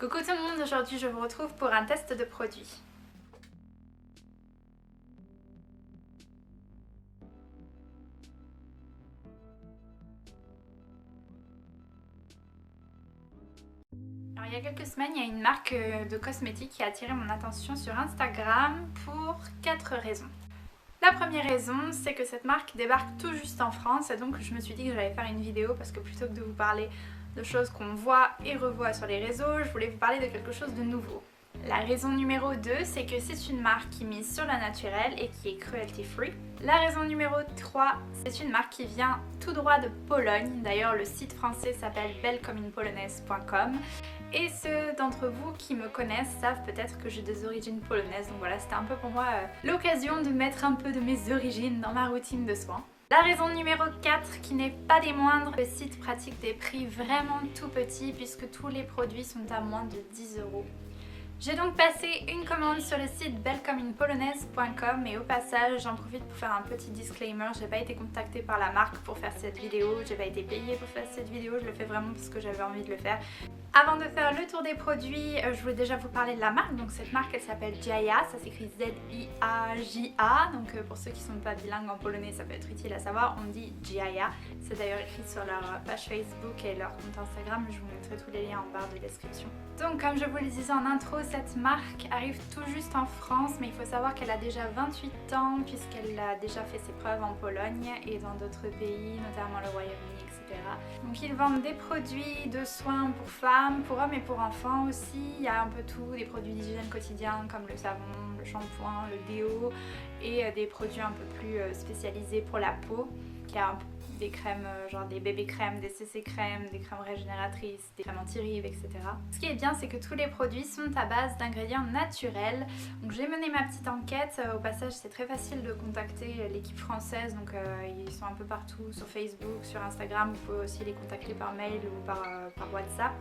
Coucou tout le monde, aujourd'hui je vous retrouve pour un test de produit. Alors, il y a quelques semaines, il y a une marque de cosmétiques qui a attiré mon attention sur Instagram pour 4 raisons. La première raison, c'est que cette marque débarque tout juste en France et donc je me suis dit que j'allais faire une vidéo parce que plutôt que de vous parler de choses qu'on voit et revoit sur les réseaux, je voulais vous parler de quelque chose de nouveau. La raison numéro 2, c'est que c'est une marque qui mise sur le naturel et qui est cruelty free. La raison numéro 3, c'est une marque qui vient tout droit de Pologne. D'ailleurs, le site français s'appelle bellecommeunePolonaise.com. Et ceux d'entre vous qui me connaissent savent peut-être que j'ai des origines polonaises. Donc voilà, c'était un peu pour moi l'occasion de mettre un peu de mes origines dans ma routine de soins. La raison numéro 4, qui n'est pas des moindres, le site pratique des prix vraiment tout petits puisque tous les produits sont à moins de 10 €. J'ai donc passé une commande sur le site bellecommeunePolonaise.com et au passage j'en profite pour faire un petit disclaimer, j'ai pas été contactée par la marque pour faire cette vidéo, j'ai pas été payée pour faire cette vidéo, je le fais vraiment parce que j'avais envie de le faire. Avant de faire le tour des produits, je voulais déjà vous parler de la marque. Donc cette marque elle s'appelle Jaja, ça s'écrit Z-I-A-J-A. Donc pour ceux qui sont pas bilingues en polonais, ça peut être utile à savoir, on dit Jaja. C'est d'ailleurs écrit sur leur page Facebook et leur compte Instagram, je vous mettrai tous les liens en barre de description. Donc comme je vous le disais en intro, cette marque arrive tout juste en France, mais il faut savoir qu'elle a déjà 28 ans puisqu'elle a déjà fait ses preuves en Pologne et dans d'autres pays, notamment le Royaume-Uni, etc. Donc ils vendent des produits de soins pour femmes, pour hommes et pour enfants aussi. Il y a un peu tout, des produits d'hygiène quotidien comme le savon, le shampoing, le déo et des produits un peu plus spécialisés pour la peau, qui a des crèmes genre des bébés crèmes, des CC crèmes, des crèmes régénératrices, des crèmes anti-rides, etc. Ce qui est bien, c'est que tous les produits sont à base d'ingrédients naturels. Donc j'ai mené ma petite enquête. Au passage, c'est très facile de contacter l'équipe française. Donc ils sont un peu partout sur Facebook, sur Instagram. Vous pouvez aussi les contacter par mail ou par WhatsApp.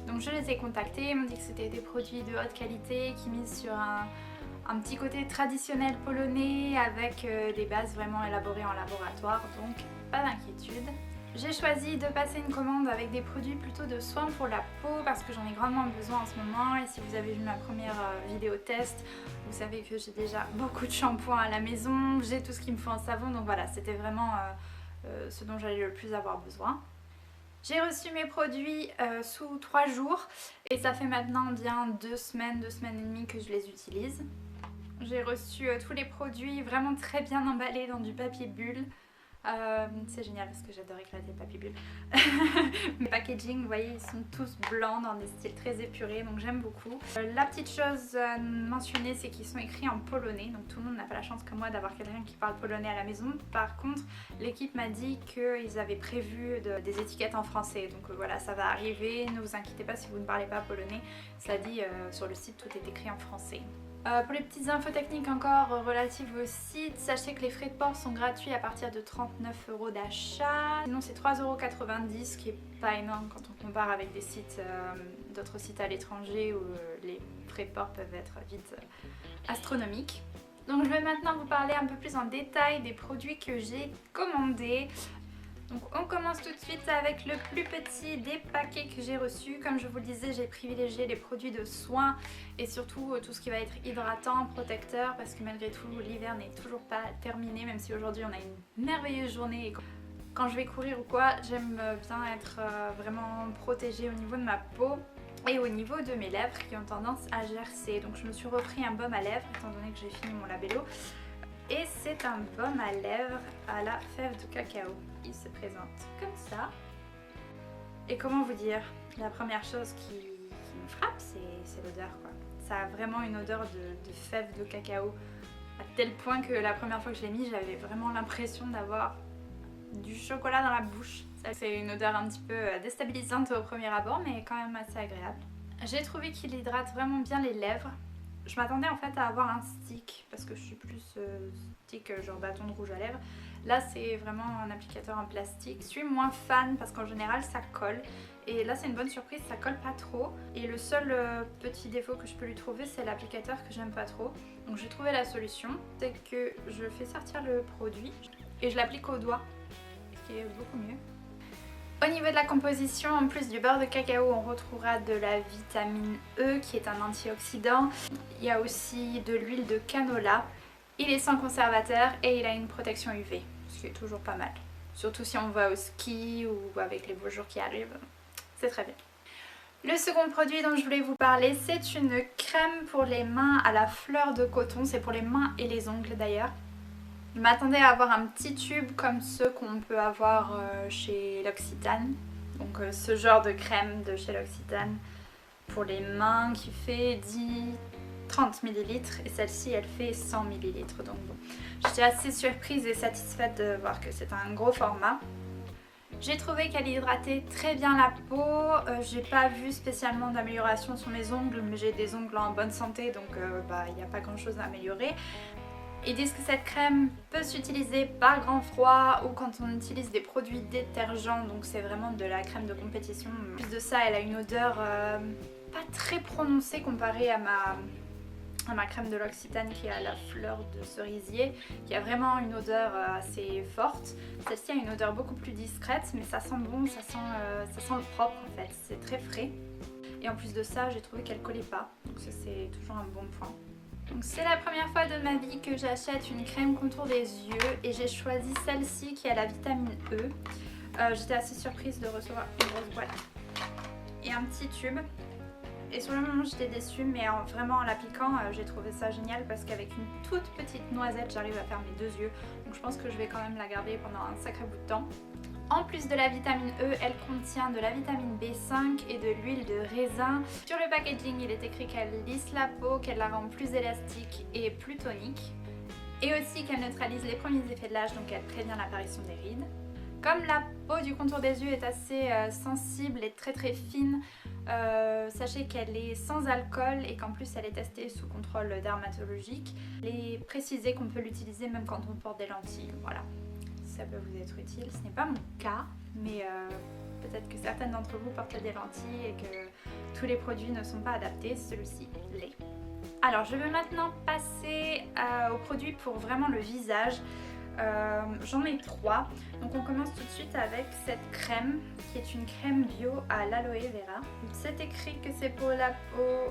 Donc je les ai contactés, ils m'ont dit que c'était des produits de haute qualité qui misent sur un petit côté traditionnel polonais avec des bases vraiment élaborées en laboratoire, donc pas d'inquiétude. J'ai choisi de passer une commande avec des produits plutôt de soins pour la peau parce que j'en ai grandement besoin en ce moment et si vous avez vu ma première vidéo test, vous savez que j'ai déjà beaucoup de shampoing à la maison, j'ai tout ce qu'il me faut en savon, donc voilà, c'était vraiment ce dont j'allais le plus avoir besoin. J'ai reçu mes produits sous 3 jours et ça fait maintenant bien 2 semaines et demie que je les utilise. J'ai reçu tous les produits vraiment très bien emballés dans du papier bulle. C'est génial parce que j'adore éclater le papier bulle. Mes packaging, vous voyez, ils sont tous blancs dans des styles très épurés, donc j'aime beaucoup. La petite chose à mentionner, c'est qu'ils sont écrits en polonais, donc tout le monde n'a pas la chance comme moi d'avoir quelqu'un qui parle polonais à la maison. Par contre, l'équipe m'a dit qu'ils avaient prévu des étiquettes en français, donc voilà, ça va arriver. Ne vous inquiétez pas si vous ne parlez pas polonais, ça dit sur le site, tout est écrit en français. Pour les petites infos techniques encore relatives au site, sachez que les frais de port sont gratuits à partir de 39 € d'achat. Sinon c'est 3,90 €, ce qui est pas énorme quand on compare avec des sites, d'autres sites à l'étranger où les frais de port peuvent être vite astronomiques. Donc je vais maintenant vous parler un peu plus en détail des produits que j'ai commandés. Donc on commence tout de suite avec le plus petit des paquets que j'ai reçus. Comme je vous le disais, j'ai privilégié les produits de soins et surtout tout ce qui va être hydratant, protecteur, parce que malgré tout l'hiver n'est toujours pas terminé, même si aujourd'hui on a une merveilleuse journée et quand je vais courir ou quoi, j'aime bien être vraiment protégée au niveau de ma peau et au niveau de mes lèvres qui ont tendance à gercer. Donc je me suis repris un baume à lèvres étant donné que j'ai fini mon labello. Et c'est un baume à lèvres à la fève de cacao. Il se présente comme ça. Et comment vous dire, la première chose qui me frappe, c'est l'odeur, quoi. Ça a vraiment une odeur de fève de cacao, à tel point que la première fois que je l'ai mis, j'avais vraiment l'impression d'avoir du chocolat dans la bouche. C'est une odeur un petit peu déstabilisante au premier abord, mais quand même assez agréable. J'ai trouvé qu'il hydrate vraiment bien les lèvres. Je m'attendais en fait à avoir un stick parce que je suis plus stick genre bâton de rouge à lèvres. Là c'est vraiment un applicateur en plastique. Je suis moins fan parce qu'en général ça colle et là c'est une bonne surprise, ça colle pas trop. Et le seul petit défaut que je peux lui trouver c'est l'applicateur que j'aime pas trop. Donc j'ai trouvé la solution, c'est que je fais sortir le produit et je l'applique au doigt, ce qui est beaucoup mieux. Au niveau de la composition, en plus du beurre de cacao, on retrouvera de la vitamine E qui est un antioxydant. Il y a aussi de l'huile de canola. Il est sans conservateur et il a une protection UV, ce qui est toujours pas mal. Surtout si on va au ski ou avec les beaux jours qui arrivent, c'est très bien. Le second produit dont je voulais vous parler, c'est une crème pour les mains à la fleur de coton. C'est pour les mains et les ongles d'ailleurs. Je m'attendais à avoir un petit tube comme ceux qu'on peut avoir chez L'Occitane. Donc ce genre de crème de chez L'Occitane pour les mains qui fait 30 ml et celle-ci elle fait 100 ml. Donc bon, j'étais assez surprise et satisfaite de voir que c'est un gros format. J'ai trouvé qu'elle hydratait très bien la peau, j'ai pas vu spécialement d'amélioration sur mes ongles, mais j'ai des ongles en bonne santé donc il n'y a pas grand chose à améliorer. Ils disent que cette crème peut s'utiliser par grand froid ou quand on utilise des produits détergents, donc c'est vraiment de la crème de compétition. En plus de ça, elle a une odeur pas très prononcée comparée à ma crème de L'Occitane qui a la fleur de cerisier, qui a vraiment une odeur assez forte. Celle-ci a une odeur beaucoup plus discrète, mais ça sent bon, ça sent le propre en fait, c'est très frais. Et en plus de ça, j'ai trouvé qu'elle collait pas, donc ça c'est toujours un bon point. Donc c'est la première fois de ma vie que j'achète une crème contour des yeux et j'ai choisi celle-ci qui a la vitamine E. J'étais assez surprise de recevoir une grosse boîte et un petit tube. Et sur le moment j'étais déçue, mais vraiment en l'appliquant j'ai trouvé ça génial parce qu'avec une toute petite noisette j'arrive à faire mes deux yeux. Donc je pense que je vais quand même la garder pendant un sacré bout de temps. En plus de la vitamine E, elle contient de la vitamine B5 et de l'huile de raisin. Sur le packaging, il est écrit qu'elle lisse la peau, qu'elle la rend plus élastique et plus tonique. Et aussi qu'elle neutralise les premiers effets de l'âge, donc elle prévient l'apparition des rides. Comme la peau du contour des yeux est assez sensible et très fine, sachez qu'elle est sans alcool et qu'en plus elle est testée sous contrôle dermatologique. Il est précisé qu'on peut l'utiliser même quand on porte des lentilles, voilà. Ça peut vous être utile, ce n'est pas mon cas, mais peut-être que certaines d'entre vous portent des lentilles et que tous les produits ne sont pas adaptés, celui-ci l'est. Alors je vais maintenant passer aux produits pour vraiment le visage. J'en ai 3, donc on commence tout de suite avec cette crème qui est une crème bio à l'aloe vera. C'est écrit que c'est pour la peau,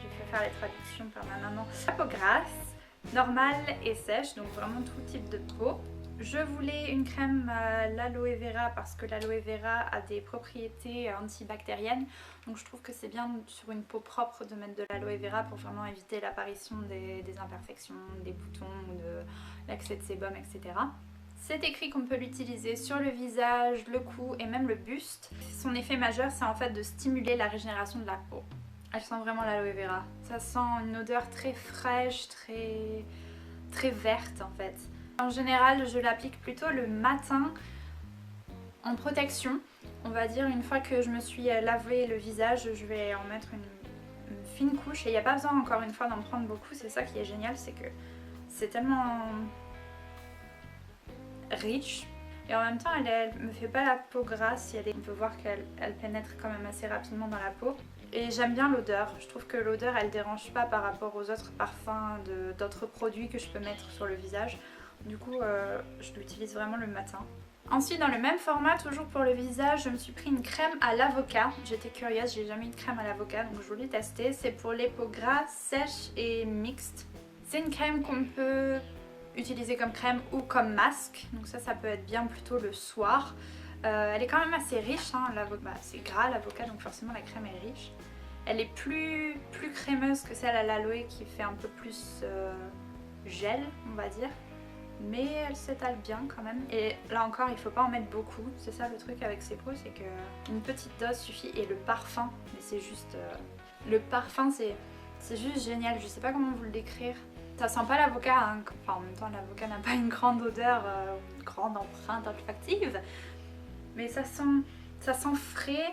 je vais faire les traductions par ma maman, la peau grasse, normale et sèche, donc vraiment tout type de peau. Je voulais une crème à l'aloe vera parce que l'aloe vera a des propriétés antibactériennes. Donc je trouve que c'est bien sur une peau propre de mettre de l'aloe vera pour vraiment éviter l'apparition des imperfections, des boutons ou de l'excès de sébum, etc. C'est écrit qu'on peut l'utiliser sur le visage, le cou et même le buste. Son effet majeur, c'est en fait de stimuler la régénération de la peau. Elle sent vraiment l'aloe vera. Ça sent une odeur très fraîche, très verte en fait. En général, je l'applique plutôt le matin en protection. On va dire une fois que je me suis lavé le visage, je vais en mettre une fine couche. Et il n'y a pas besoin encore une fois d'en prendre beaucoup. C'est ça qui est génial, c'est que c'est tellement riche. Et en même temps, elle me fait pas la peau grasse. On peut voir qu'elle pénètre quand même assez rapidement dans la peau. Et j'aime bien l'odeur. Je trouve que l'odeur, elle dérange pas par rapport aux autres parfums d'autres produits que je peux mettre sur le visage. Du coup, je l'utilise vraiment le matin. Ensuite, dans le même format, toujours pour le visage, je me suis pris une crème à l'avocat. J'étais curieuse, j'ai jamais eu de crème à l'avocat, donc je voulais tester. C'est pour les peaux grasses, sèches et mixtes. C'est une crème qu'on peut utiliser comme crème ou comme masque. Donc ça peut être bien plutôt le soir. Elle est quand même assez riche, hein. C'est gras l'avocat, donc forcément la crème est riche. Elle est plus crémeuse que celle à l'aloe qui fait un peu plus gel, on va dire. Mais elle s'étale bien quand même. Et là encore, il faut pas en mettre beaucoup. C'est ça le truc avec ces peaux, c'est qu'une petite dose suffit. Et le parfum, mais c'est juste... le parfum, c'est juste génial. Je sais pas comment vous le décrire. Ça sent pas l'avocat, hein. Enfin en même temps l'avocat n'a pas une grande odeur, une grande empreinte olfactive. Mais ça sent frais.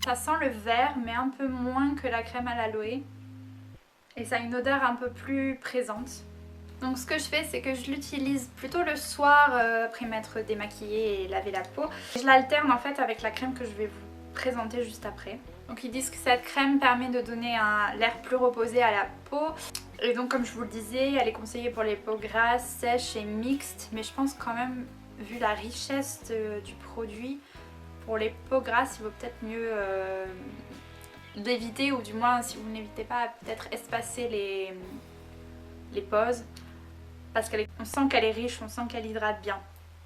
Ça sent le vert, mais un peu moins que la crème à l'aloe. Et ça a une odeur un peu plus présente. Donc ce que je fais, c'est que je l'utilise plutôt le soir après m'être démaquillée et laver la peau. Je l'alterne en fait avec la crème que je vais vous présenter juste après. Donc ils disent que cette crème permet de donner l'air plus reposé à la peau. Et donc comme je vous le disais, elle est conseillée pour les peaux grasses, sèches et mixtes, mais je pense quand même, vu la richesse du produit, pour les peaux grasses, il vaut peut-être mieux d'éviter, ou du moins si vous n'évitez pas, peut-être espacer les poses, parce qu'on sent qu'elle est riche, on sent qu'elle hydrate bien.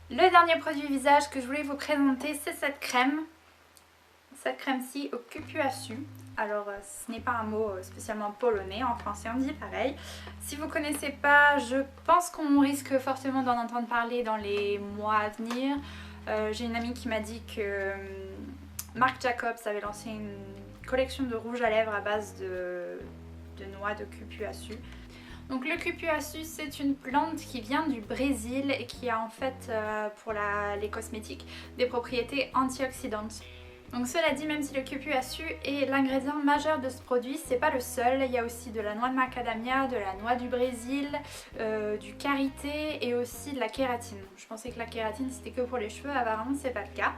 Le dernier produit visage que je voulais vous présenter, c'est cette crème. Cette crème-ci au cupuaçu. Alors ce n'est pas un mot spécialement polonais, en français on dit pareil. Si vous ne connaissez pas, je pense qu'on risque fortement d'en entendre parler dans les mois à venir. J'ai une amie qui m'a dit que Marc Jacobs avait lancé une collection de rouge à lèvres à base de noix de cupuaçu. Donc le cupuaçu, c'est une plante qui vient du Brésil et qui a en fait pour les cosmétiques des propriétés antioxydantes. Donc cela dit, même si le cupuaçu est l'ingrédient majeur de ce produit, c'est pas le seul. Il y a aussi de la noix de macadamia, de la noix du Brésil, du karité et aussi de la kératine. Je pensais que la kératine c'était que pour les cheveux, apparemment c'est pas le cas.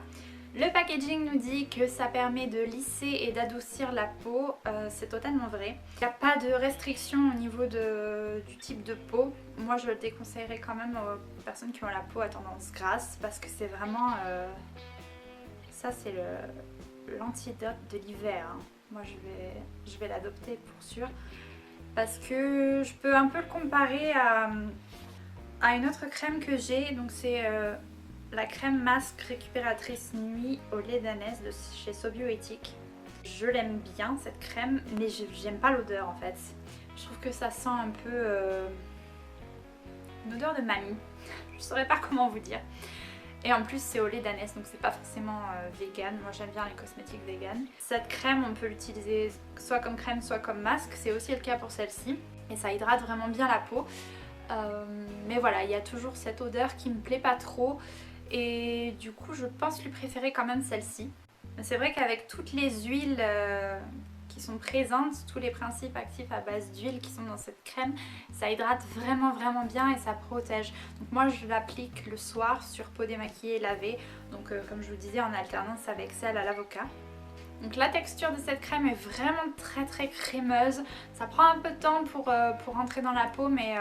Le packaging nous dit que ça permet de lisser et d'adoucir la peau, c'est totalement vrai. Il n'y a pas de restriction au niveau du type de peau. Moi je le déconseillerais quand même aux personnes qui ont la peau à tendance grasse parce que c'est vraiment... ça c'est l'antidote de l'hiver. Hein. Moi je vais l'adopter pour sûr. Parce que je peux un peu le comparer à une autre crème que j'ai. Donc c'est... la crème masque récupératrice nuit au lait d'ânesse de chez Sobioéthique. Je l'aime bien cette crème, mais j'aime pas l'odeur en fait. Je trouve que ça sent un peu une odeur de mamie. Je saurais pas comment vous dire. Et en plus c'est au lait d'ânesse, donc c'est pas forcément vegan. Moi j'aime bien les cosmétiques vegan. Cette crème on peut l'utiliser soit comme crème soit comme masque. C'est aussi le cas pour celle-ci. Et ça hydrate vraiment bien la peau. Mais voilà, il y a toujours cette odeur qui me plaît pas trop. Et du coup je pense lui préférer quand même celle-ci. C'est vrai qu'avec toutes les huiles qui sont présentes, tous les principes actifs à base d'huile qui sont dans cette crème, ça hydrate vraiment bien et ça protège. Donc moi je l'applique le soir sur peau démaquillée et lavée, donc comme je vous disais en alternance avec celle à l'avocat. Donc la texture de cette crème est vraiment très crémeuse. Ça prend un peu de temps pour rentrer dans la peau, mais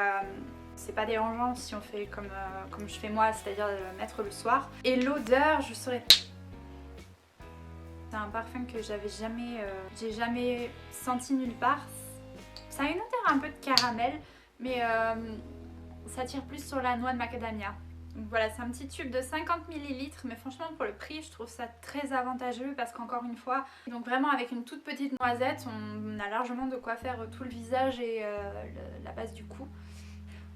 c'est pas dérangeant si on fait comme je fais moi, c'est-à-dire mettre le soir. Et l'odeur, je saurais... C'est un parfum que j'ai jamais senti nulle part. Ça a une odeur un peu de caramel, mais ça tire plus sur la noix de macadamia. Donc voilà, c'est un petit tube de 50 ml, mais franchement pour le prix, je trouve ça très avantageux parce qu'encore une fois, donc vraiment avec une toute petite noisette, on a largement de quoi faire tout le visage et la base du cou.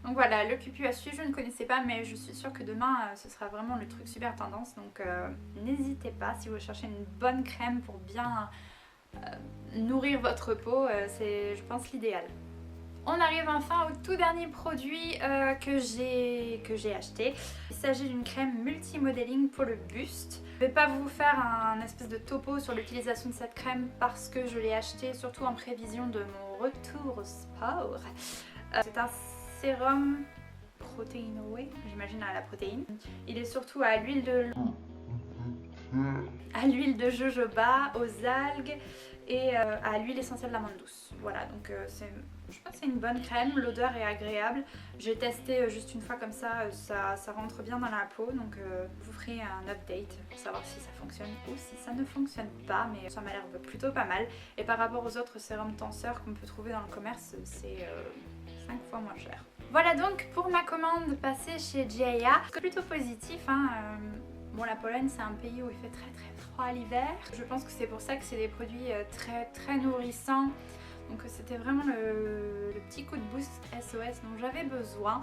Donc voilà, le cupuaçu, je ne connaissais pas, mais je suis sûre que demain, ce sera vraiment le truc super tendance. Donc n'hésitez pas, si vous cherchez une bonne crème pour bien nourrir votre peau, c'est, je pense, l'idéal. On arrive enfin au tout dernier produit que j'ai acheté. Il s'agit d'une crème multimodeling pour le buste. Je ne vais pas vous faire un espèce de topo sur l'utilisation de cette crème parce que je l'ai achetée surtout en prévision de mon retour au sport. C'est un sérum protéiné, j'imagine à la protéine. Il est surtout à l'huile de jojoba, aux algues et à l'huile essentielle d'amande douce. Voilà, donc je pense que c'est une bonne crème, l'odeur est agréable. J'ai testé juste une fois comme ça, ça rentre bien dans la peau, donc vous ferez un update pour savoir si ça fonctionne ou si ça ne fonctionne pas, mais ça m'a l'air plutôt pas mal. Et par rapport aux autres sérums tenseurs qu'on peut trouver dans le commerce, c'est 5 fois moins cher. Voilà donc pour ma commande passée chez J.A. Plutôt positif, hein. Bon, la Pologne c'est un pays où il fait très froid l'hiver. Je pense que c'est pour ça que c'est des produits très nourrissants. Donc c'était vraiment le petit coup de boost SOS dont j'avais besoin.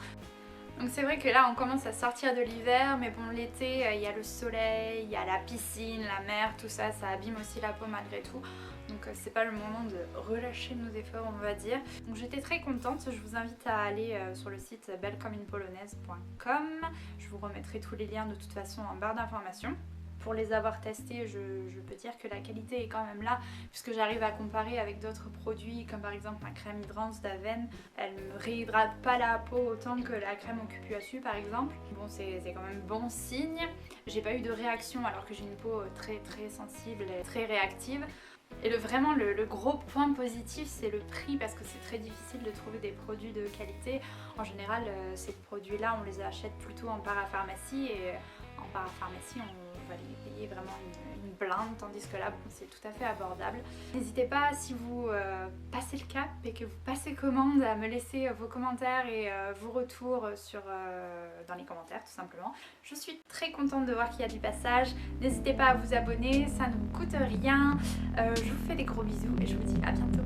Donc c'est vrai que là on commence à sortir de l'hiver, mais bon l'été il y a le soleil, il y a la piscine, la mer, tout ça, ça abîme aussi la peau malgré tout. Donc c'est pas le moment de relâcher nos efforts on va dire. Donc j'étais très contente, je vous invite à aller sur le site bellecommeunePolonaise.com. Je vous remettrai tous les liens de toute façon en barre d'informations. Pour les avoir testés, je peux dire que la qualité est quand même là, puisque j'arrive à comparer avec d'autres produits, comme par exemple ma crème hydrante d'Aven. Elle ne me réhydrate pas la peau autant que la crème au cupuaçu par exemple. Bon, c'est quand même bon signe. J'ai pas eu de réaction alors que j'ai une peau très sensible et très réactive. Et vraiment le gros point positif, c'est le prix, parce que c'est très difficile de trouver des produits de qualité. En général, ces produits-là, on les achète plutôt en parapharmacie, et en parapharmacie, on va les payer vraiment une blinde, tandis que là, bon, c'est tout à fait abordable. N'hésitez pas, si vous passez le cap et que vous passez commande, à me laisser vos commentaires et vos retours dans les commentaires, tout simplement. Je suis très contente de voir qu'il y a du passage. N'hésitez pas à vous abonner, ça ne vous coûte rien. Je vous fais des gros bisous et je vous dis à bientôt.